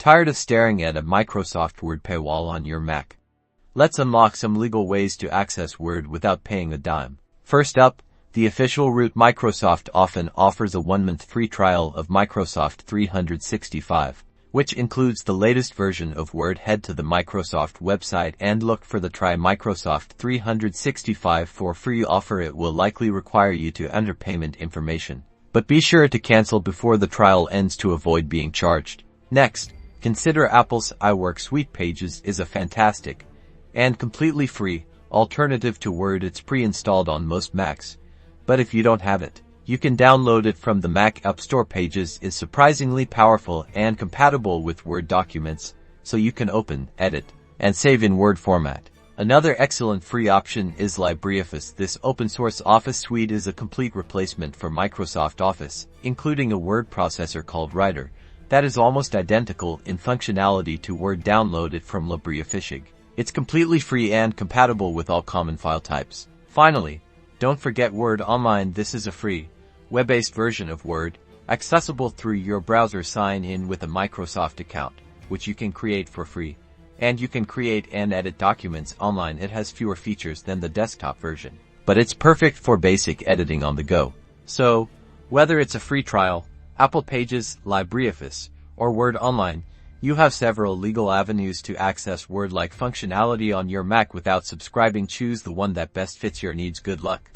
Tired of staring at a Microsoft Word paywall on your Mac? Let's unlock some legal ways to access Word without paying a dime. First up, the official route. Microsoft often offers a 1-month free trial of Microsoft 365, which includes the latest version of Word. Head to the Microsoft website and look for the Try Microsoft 365 for free offer. It will likely require you to enter payment information, but be sure to cancel before the trial ends to avoid being charged. Next, consider Apple's iWork suite. Pages is a fantastic and completely free alternative to Word. It's pre-installed on most Macs, but if you don't have it, you can download it from the Mac App Store. Pages is surprisingly powerful and compatible with Word documents, so you can open, edit, and save in Word format. Another excellent free option is LibreOffice. This open-source Office suite is a complete replacement for Microsoft Office, including a word processor called Writer that is almost identical in functionality to Word. Download it from LibreOffice. It's completely free and compatible with all common file types. Finally, don't forget Word Online. This is a free, web-based version of Word, accessible through your browser. Sign in with a Microsoft account, which you can create for free, and you can create and edit documents online. It has fewer features than the desktop version, but it's perfect for basic editing on the go. So, whether it's a free trial, Apple Pages, LibreOffice, or Word Online, you have several legal avenues to access Word-like functionality on your Mac without subscribing. Choose the one that best fits your needs. Good luck.